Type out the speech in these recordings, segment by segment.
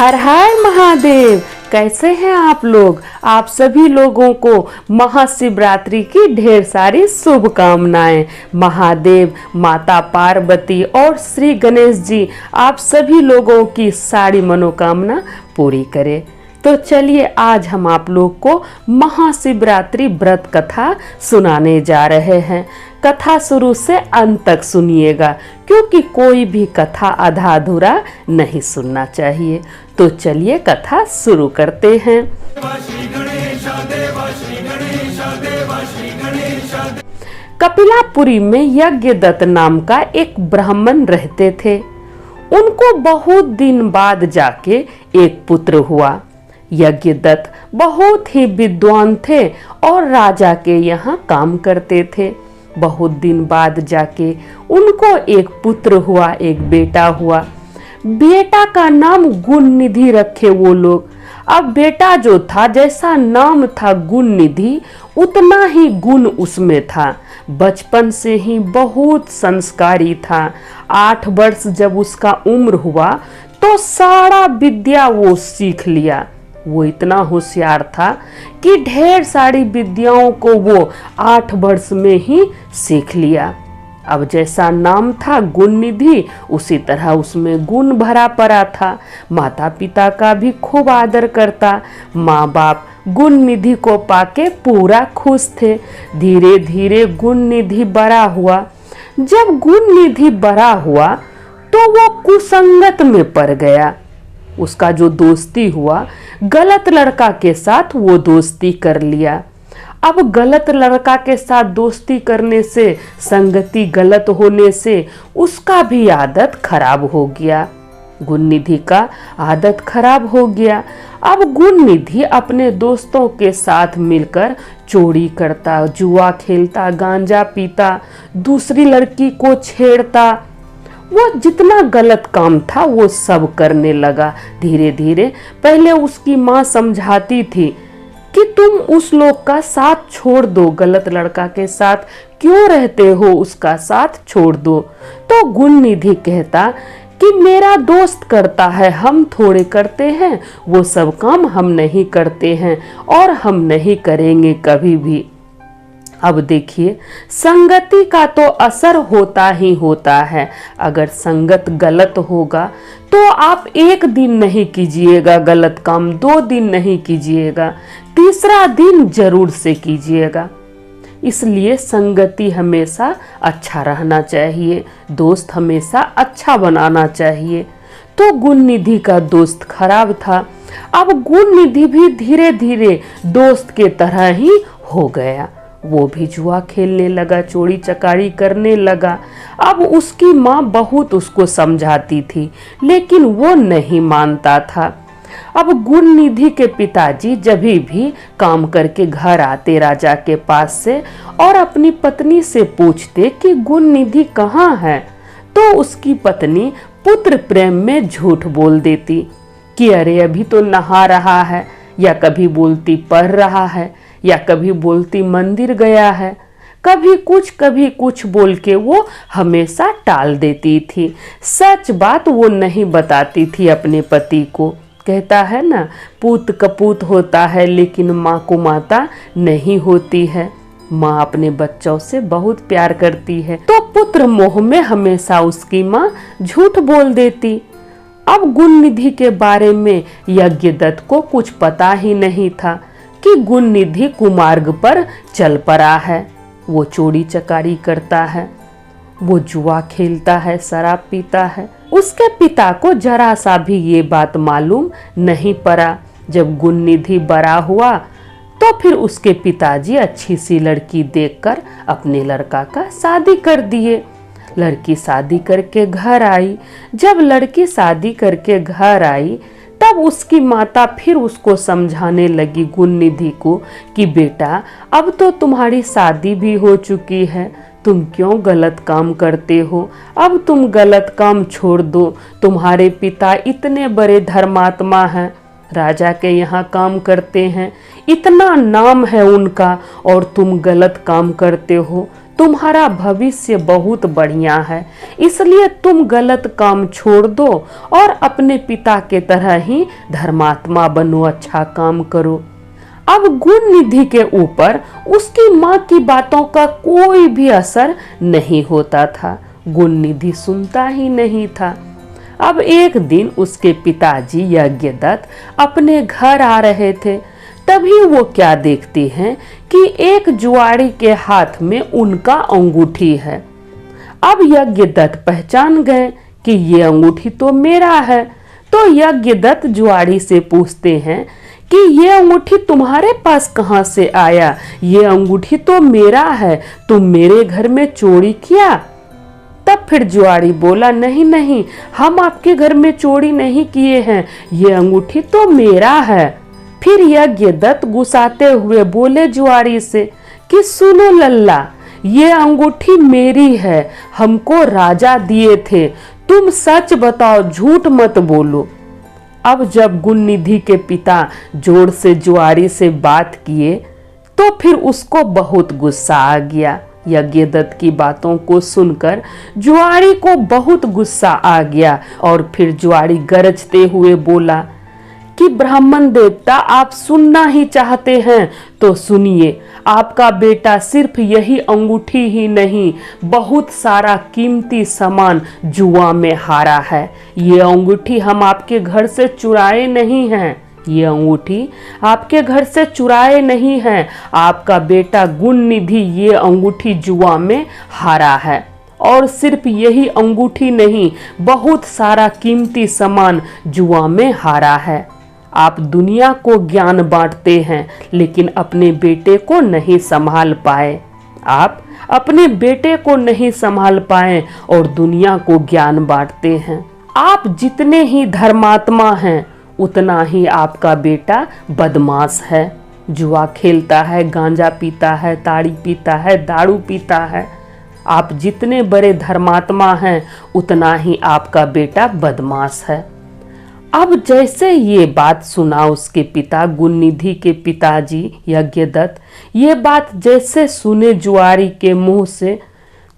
हर हर महादेव। कैसे हैं आप लोग? आप सभी लोगों को महाशिवरात्रि की ढेर सारी शुभकामनाएं। महादेव, माता पार्वती और श्री गणेश जी आप सभी लोगों की सारी मनोकामना पूरी करें। तो चलिए आज हम आप लोग को महाशिवरात्रि व्रत कथा सुनाने जा रहे हैं। कथा शुरू से अंत तक सुनिएगा क्योंकि कोई भी कथा आधा अधूरा नहीं सुनना चाहिए। तो चलिए कथा शुरू करते हैं। कपिलापुरी में यज्ञदत्त नाम का एक ब्राह्मण रहते थे। उनको बहुत दिन बाद जाके एक पुत्र हुआ। यज्ञदत्त बहुत ही विद्वान थे और राजा के यहाँ काम करते थे। बहुत दिन बाद जाके उनको एक पुत्र हुआ, एक बेटा हुआ। बेटा का नाम गुण निधि रखे वो लोग। अब बेटा जो था, जैसा नाम था गुण निधि, उतना ही गुण उसमें था। बचपन से ही बहुत संस्कारी था। 8 वर्ष जब उसका उम्र हुआ तो सारा विद्या वो सीख लिया। वो इतना होशियार था कि ढेर सारी विद्याओं को वो 8 वर्ष में ही सीख लिया। अब जैसा नाम था गुण निधि, उसी तरह उसमें गुण भरा पड़ा था। माता पिता का भी खूब आदर करता। माँ बाप गुण निधि को पाके पूरा खुश थे। धीरे धीरे गुण निधि बड़ा हुआ। जब गुण निधि बड़ा हुआ तो वो कुसंगत में पड़ गया। उसका जो दोस्ती हुआ, गलत लड़का के साथ वो दोस्ती कर लिया। अब गलत लड़का के साथ दोस्ती करने से, संगति गलत होने से उसका भी आदत खराब हो गया। गुण निधि का आदत खराब हो गया। अब गुण निधि अपने दोस्तों के साथ मिलकर चोरी करता, जुआ खेलता, गांजा पीता, दूसरी लड़की को छेड़ता। वो जितना गलत काम था वो सब करने लगा। धीरे धीरे पहले उसकी माँ समझाती थी कि तुम उस लोग का साथ छोड़ दो, गलत लड़का के साथ क्यों रहते हो, उसका साथ छोड़ दो। तो गुण निधि कहता कि मेरा दोस्त करता है, हम थोड़े करते हैं, वो सब काम हम नहीं करते हैं और हम नहीं करेंगे कभी भी। अब देखिए, संगति का तो असर होता ही होता है। अगर संगत गलत होगा तो आप 1 दिन नहीं कीजिएगा गलत काम, 2 दिन नहीं कीजिएगा, तीसरा दिन जरूर से कीजिएगा। इसलिए संगति हमेशा अच्छा रहना चाहिए, दोस्त हमेशा अच्छा बनाना चाहिए। तो गुण निधि का दोस्त खराब था। अब गुण निधि भी धीरे धीरे दोस्त के तरह ही हो गया। वो भी जुआ खेलने लगा, चोरी चकारी करने लगा। अब उसकी माँ बहुत उसको समझाती थी लेकिन वो नहीं मानता था। अब गुण निधि के पिताजी जब भी काम करके घर आते राजा के पास से और अपनी पत्नी से पूछते कि गुण निधि कहाँ है, तो उसकी पत्नी पुत्र प्रेम में झूठ बोल देती कि अरे अभी तो नहा रहा है, या कभी बोलती पढ़ रहा है, या कभी बोलती मंदिर गया है। कभी कुछ बोल के वो हमेशा टाल देती थी। सच बात वो नहीं बताती थी अपने पति को। कहता है ना, पूत कपूत होता है लेकिन माँ को माता नहीं होती है। माँ अपने बच्चों से बहुत प्यार करती है, तो पुत्र मोह में हमेशा उसकी माँ झूठ बोल देती। अब गुण निधि के बारे में यज्ञदत्त को कुछ पता ही नहीं था कि गुण निधि कुमार्ग पर चल पड़ा है। वो चोरी चकारी करता है, वो जुआ खेलता है, शराब पीता है। उसके पिता को जरा सा भी ये बात मालूम नहीं पड़ा। जब गुण निधि बड़ा हुआ तो फिर उसके पिताजी अच्छी सी लड़की देखकर अपने लड़का का शादी कर दिए। लड़की शादी करके घर आई। जब लड़की शादी करके घर आई तब उसकी माता फिर उसको समझाने लगी गुण निधि को कि बेटा, अब तो तुम्हारी शादी भी हो चुकी है, तुम क्यों गलत काम करते हो? अब तुम गलत काम छोड़ दो। तुम्हारे पिता इतने बड़े धर्मात्मा हैं, राजा के यहाँ काम करते हैं, इतना नाम है उनका, और तुम गलत काम करते हो तुम्हारा भविष्य बहुत बढ़िया है, इसलिए तुम गलत काम छोड़ दो और अपने पिता के तरह ही धर्मात्मा बनो, अच्छा काम करो। अब गुण निधि के ऊपर उसकी माँ की बातों का कोई भी असर नहीं होता था। गुण निधि सुनता ही नहीं था। अब एक दिन उसके पिताजी यज्ञदत्त अपने घर आ रहे थे। तभी वो क्या देखते हैं कि एक जुआरी के हाथ में उनका अंगूठी है। अब यज्ञदत्त पहचान गए कि ये अंगूठी तो मेरा है। तो यज्ञदत्त जुआरी से पूछते हैं कि ये अंगूठी तुम्हारे पास कहाँ से आया? ये अंगूठी तो मेरा है, तुम मेरे घर में चोरी किया? तब फिर जुआरी बोला, नहीं नहीं, हम आपके घर में चोरी नहीं किए हैं, ये अंगूठी तो मेरा है। फिर यज्ञदत्त गुस्साते हुए बोले जुआरी से कि सुनो लल्ला, ये अंगूठी मेरी है, हमको राजा दिए थे, तुम सच बताओ, झूठ मत बोलो। अब जब गुण निधि के पिता जोर से जुआरी से बात किए तो फिर उसको बहुत गुस्सा आ गया। यज्ञदत्त की बातों को सुनकर जुआरी को बहुत गुस्सा आ गया और फिर जुआरी गरजते हुए बोला कि ब्राह्मण देवता, आप सुनना ही चाहते हैं तो सुनिए, आपका बेटा सिर्फ यही अंगूठी ही नहीं, बहुत सारा कीमती सामान जुआ में हारा है। ये अंगूठी हम आपके घर से चुराए नहीं हैं, ये अंगूठी आपके घर से चुराए नहीं है, आपका बेटा गुण निधि ये अंगूठी जुआ में हारा है। और सिर्फ यही अंगूठी नहीं, बहुत सारा कीमती सामान जुआ में हारा है। आप दुनिया को ज्ञान बांटते हैं लेकिन अपने बेटे को नहीं संभाल पाए। आप अपने बेटे को नहीं संभाल पाए और दुनिया को ज्ञान बांटते हैं। आप जितने ही धर्मात्मा हैं उतना ही आपका बेटा बदमाश है। जुआ खेलता है, गांजा पीता है, ताड़ी पीता है, दारू पीता है। आप जितने बड़े धर्मात्मा हैं उतना ही आपका बेटा बदमाश है। अब जैसे ये बात सुना उसके पिता गुण निधि के पिताजी यज्ञदत्त, ये बात जैसे सुने जुआरी के मुंह से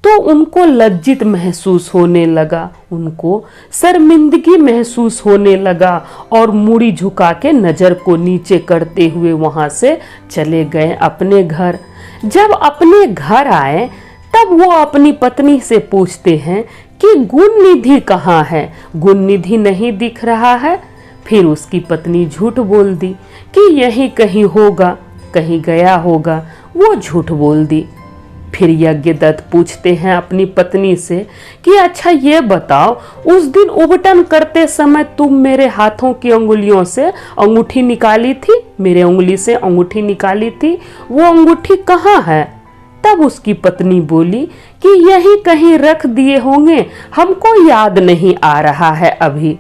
तो उनको लज्जित महसूस होने लगा, उनको शर्मिंदगी महसूस होने लगा और मुड़ी झुका के नजर को नीचे करते हुए वहां से चले गए अपने घर। जब अपने घर आए तब वो अपनी पत्नी से पूछते हैं कि गुण निधि कहाँ है? गुण निधि नहीं दिख रहा है। फिर उसकी पत्नी झूठ बोल दी कि यही कहीं होगा, कहीं गया होगा। वो झूठ बोल दी। फिर यज्ञदत्त पूछते हैं अपनी पत्नी से कि अच्छा ये बताओ, उस दिन उबटन करते समय तुम मेरे हाथों की अंगुलियों से अंगूठी निकाली थी, मेरे उंगली से अंगूठी निकाली थी, वो अंगूठी कहाँ है? तब उसकी पत्नी बोली कि यही कहीं रख दिए होंगे, हमको याद नहीं आ रहा है अभी।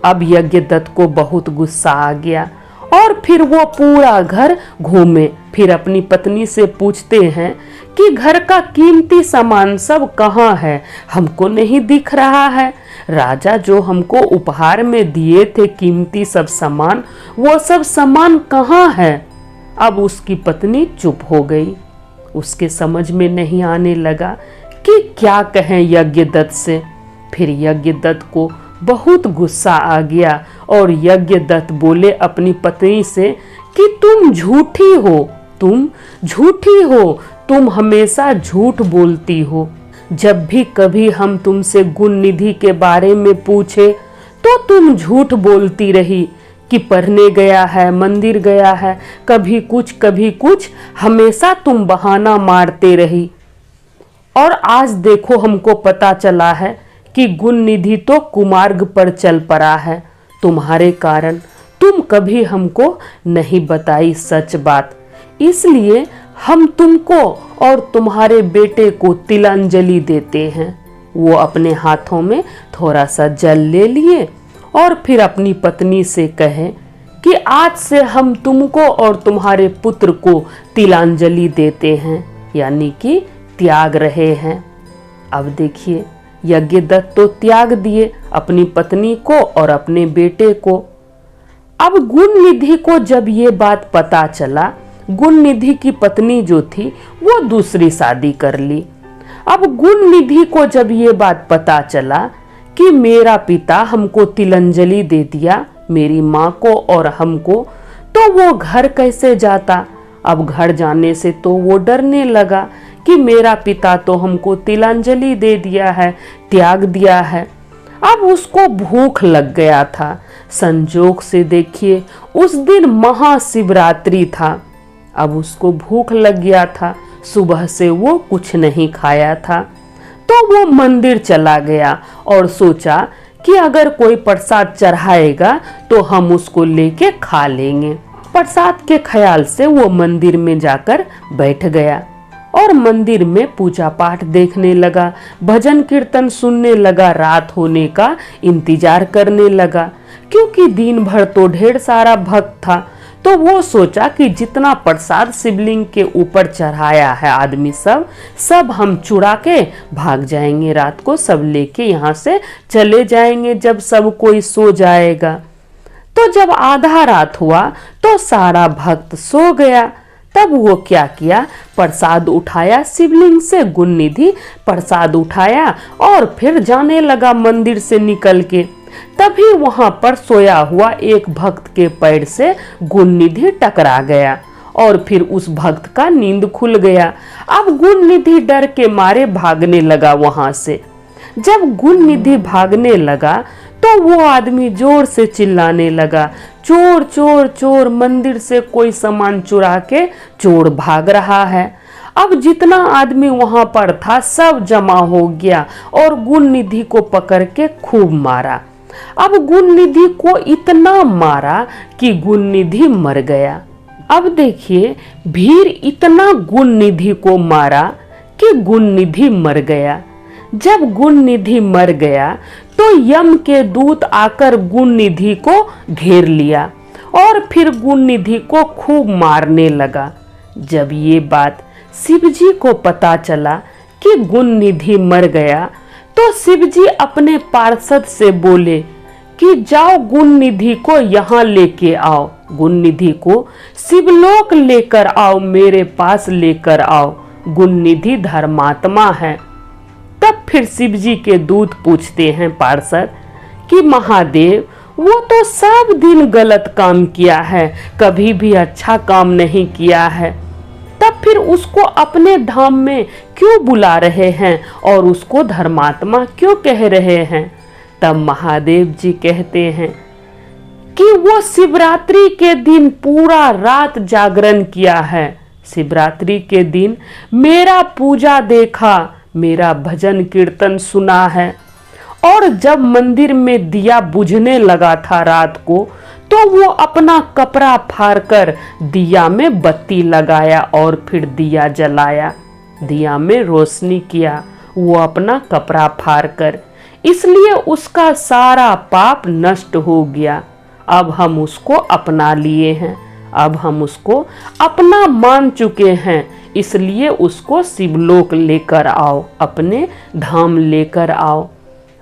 अब यज्ञदत्त को बहुत गुस्सा आ गया और फिर वो पूरा घर घूमे। फिर अपनी पत्नी से पूछते हैं कि घर का कीमती सामान सब कहाँ है? हमको नहीं दिख रहा है। राजा जो हमको उपहार में दिए थे कीमती सब सामान, वो सब सामान कहाँ है? अब उसकी पत्नी चुप हो गई। उसके समझ में नहीं आने लगा कि क्या कहें यज्ञदत्त से। फिर यज्ञदत्त को बहुत गुस्सा आ गया और यज्ञदत्त बोले अपनी पत्नी से कि तुम झूठी हो, तुम झूठी हो, तुम हमेशा झूठ बोलती हो। जब भी कभी हम तुमसे गुण निधि के बारे में पूछे तो तुम झूठ बोलती रही कि पढ़ने गया है, मंदिर गया है, कभी कुछ, हमेशा तुम बहाना मारते रही। और आज देखो हमको पता चला है कि गुण निधि तो कुमार्ग पर चल पड़ा है। तुम्हारे कारण तुम कभी हमको नहीं बताई सच बात, इसलिए हम तुमको और तुम्हारे बेटे को तिलांजलि देते हैं। वो अपने हाथों में थोड़ा सा जल ले लिए और फिर अपनी पत्नी से कहे कि आज से हम तुमको और तुम्हारे पुत्र को तिलांजलि देते हैं, यानी कि त्याग रहे हैं। अब देखिए यज्ञदत्त तो त्याग दिए अपनी पत्नी को और अपने बेटे को। अब गुण निधि को जब ये बात पता चला गुणनिधि की पत्नी जो थी वो दूसरी शादी कर ली। अब गुणनिधि को जब ये बात पता चला कि मेरा पिता हमको तिलंजलि दे दिया, मेरी माँ को और हमको, तो वो घर कैसे जाता। अब घर जाने से तो वो डरने लगा कि मेरा पिता तो हमको तिलांजलि दे दिया है, त्याग दिया है। अब उसको भूख लग गया था। संजोग से देखिए उस दिन महाशिवरात्रि था। अब उसको भूख लग गया था, सुबह से वो कुछ नहीं खाया था। तो वो मंदिर चला गया और सोचा कि अगर कोई प्रसाद चढ़ाएगा तो हम उसको लेके खा लेंगे। प्रसाद के ख्याल से वो मंदिर में जाकर बैठ गया और मंदिर में पूजा पाठ देखने लगा, भजन कीर्तन सुनने लगा, रात होने का इंतजार करने लगा। क्योंकि दिन भर तो ढेर सारा भक्त था, तो वो सोचा कि जितना प्रसाद शिवलिंग के ऊपर चढ़ाया है आदमी सब हम चुरा के भाग जाएंगे, रात को सब लेके यहाँ से चले जाएंगे जब सब कोई सो जाएगा। तो जब आधा रात हुआ तो सारा भक्त सो गया। तब वो क्या किया, प्रसाद उठाया शिवलिंग से, गुणनिधि प्रसाद उठाया और फिर जाने लगा मंदिर से निकल के। तभी वहां पर सोया हुआ एक भक्त के पैर से गुणनिधि टकरा गया और फिर उस भक्त का नींद खुल गया। अब गुणनिधि डर के मारे भागने लगा वहां से। जब गुणनिधि भागने लगा तो वो आदमी जोर से चिल्लाने लगा, चोर चोर चोर, मंदिर से कोई सामान चुरा के चोर भाग रहा है। अब जितना आदमी वहां पर था सब जमा हो गया और गुणनिधि को पकड़ के खूब मारा। अब गुणनिधि को इतना मारा कि गुणनिधि मर गया। अब देखिए भीड़ इतना गुणनिधि को मारा कि गुणनिधि मर गया। जब गुणनिधि मर गया तो यम के दूत आकर गुणनिधि को घेर लिया और फिर गुणनिधि को खूब मारने लगा। जब ये बात शिवजी को पता चला कि गुणनिधि मर गया तो शिवजी अपने पार्षद से बोले कि जाओ गुणनिधि को यहाँ लेके आओ, गुणनिधि को शिवलोक लेकर आओ, मेरे पास लेकर आओ, गुणनिधि धर्मात्मा है। तब फिर शिवजी के दूत पूछते हैं पार्षद कि महादेव वो तो सब दिन गलत काम किया है, कभी भी अच्छा काम नहीं किया है, तब फिर उसको अपने धाम में क्यों बुला रहे हैं और उसको धर्मात्मा क्यों कह रहे हैं। तब महादेव जी कहते हैं कि वो शिवरात्रि के दिन पूरा रात जागरण किया है, शिवरात्रि के दिन मेरा पूजा देखा, मेरा भजन कीर्तन सुना है। और जब मंदिर में दिया बुझने लगा था रात को तो वो अपना कपड़ा फाड़कर दिया में बत्ती लगाया और फिर दिया जलाया, दिया में रोशनी किया वो अपना कपड़ा फाड़कर, इसलिए उसका सारा पाप नष्ट हो गया। अब हम उसको अपना लिए हैं, अब हम उसको अपना मान चुके हैं, इसलिए उसको शिवलोक लेकर आओ, अपने धाम लेकर आओ।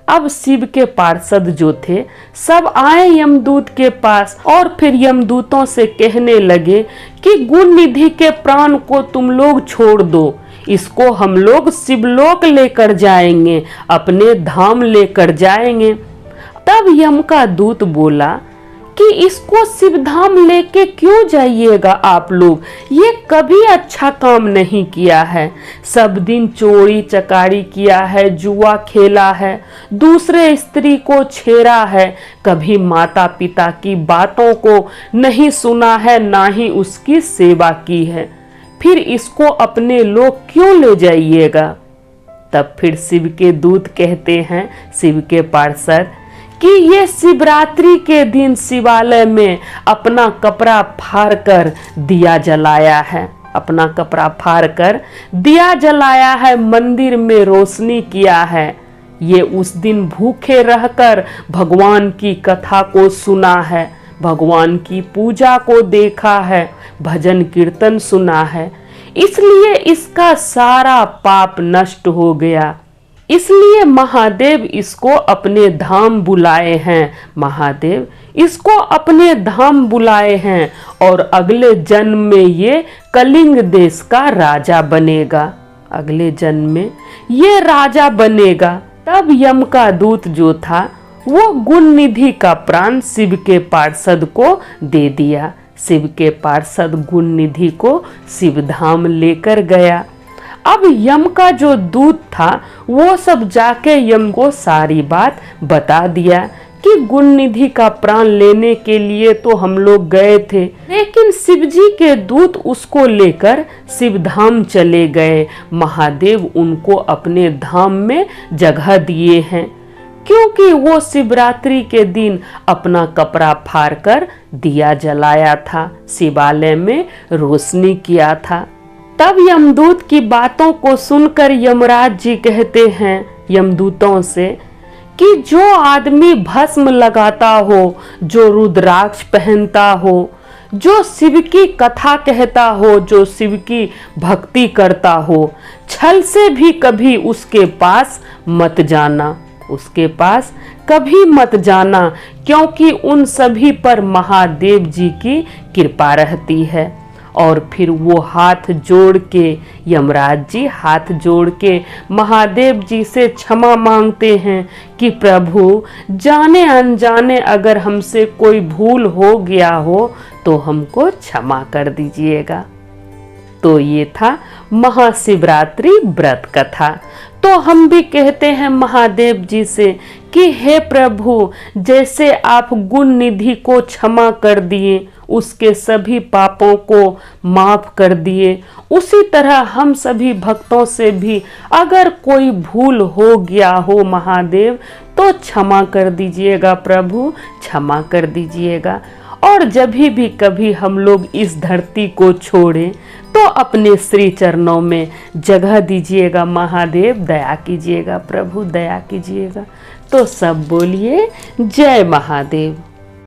अब शिव के पार्षद जो थे सब आए यमदूत के पास और फिर यमदूतों से कहने लगे कि गुणनिधि के प्राण को तुम लोग छोड़ दो, इसको हम लोग शिवलोक लेकर जाएंगे, अपने धाम लेकर जाएंगे। तब यम का दूत बोला कि इसको शिवधाम लेके क्यों जाइएगा आप लोग, ये कभी अच्छा काम नहीं किया है, सब दिन चोरी चकारी किया है, जुआ खेला है, दूसरे स्त्री को छेड़ा है, कभी माता पिता की बातों को नहीं सुना है, ना ही उसकी सेवा की है, फिर इसको अपने लोग क्यों ले जाइएगा। तब फिर शिव के दूत कहते हैं शिव के पार्षद कि ये शिवरात्रि के दिन शिवालय में अपना कपड़ा फाड़कर दिया जलाया है, अपना कपड़ा फाड़कर दिया जलाया है, मंदिर में रोशनी किया है, ये उस दिन भूखे रहकर भगवान की कथा को सुना है, भगवान की पूजा को देखा है, भजन कीर्तन सुना है, इसलिए इसका सारा पाप नष्ट हो गया, इसलिए महादेव इसको अपने धाम बुलाए हैं, महादेव इसको अपने धाम बुलाए हैं और अगले जन्म में ये कलिंग देश का राजा बनेगा, अगले जन्म में ये राजा बनेगा। तब यम का दूत जो था वो गुण निधि का प्राण शिव के पार्षद को दे दिया। शिव के पार्षद गुण निधि को शिव धाम लेकर गया। अब यम का जो दूत था वो सब जाके यम को सारी बात बता दिया कि गुण निधि का प्राण लेने के लिए तो हम लोग गए थे, लेकिन शिव जी के दूत उसको लेकर शिव धाम चले गए। महादेव उनको अपने धाम में जगह दिए हैं, क्योंकि वो शिवरात्रि के दिन अपना कपड़ा फाड़कर दिया जलाया था, शिवालय में रोशनी किया था। तब यमदूत की बातों को सुनकर यमराज जी कहते हैं यमदूतों से कि जो आदमी भस्म लगाता हो, जो रुद्राक्ष पहनता हो, जो शिव की कथा कहता हो, जो शिव की भक्ति करता हो, छल से भी कभी उसके पास मत जाना, उसके पास कभी मत जाना, क्योंकि उन सभी पर महादेव जी की कृपा रहती है। और फिर वो हाथ जोड़ के, यमराज जी हाथ जोड़ के महादेव जी से क्षमा मांगते हैं कि प्रभु, जाने अनजाने अगर हमसे कोई भूल हो गया हो तो हमको क्षमा कर दीजिएगा। तो ये था महाशिवरात्रि व्रत कथा। तो हम भी कहते हैं महादेव जी से कि हे प्रभु, जैसे आप गुण निधि को क्षमा कर दिए, उसके सभी पापों को माफ कर दिए, उसी तरह हम सभी भक्तों से भी अगर कोई भूल हो गया हो महादेव तो क्षमा कर दीजिएगा प्रभु, क्षमा कर दीजिएगा। और जब भी कभी हम लोग इस धरती को छोड़ें तो अपने श्री चरणों में जगह दीजिएगा महादेव, दया कीजिएगा प्रभु, दया कीजिएगा। तो सब बोलिए जय महादेव।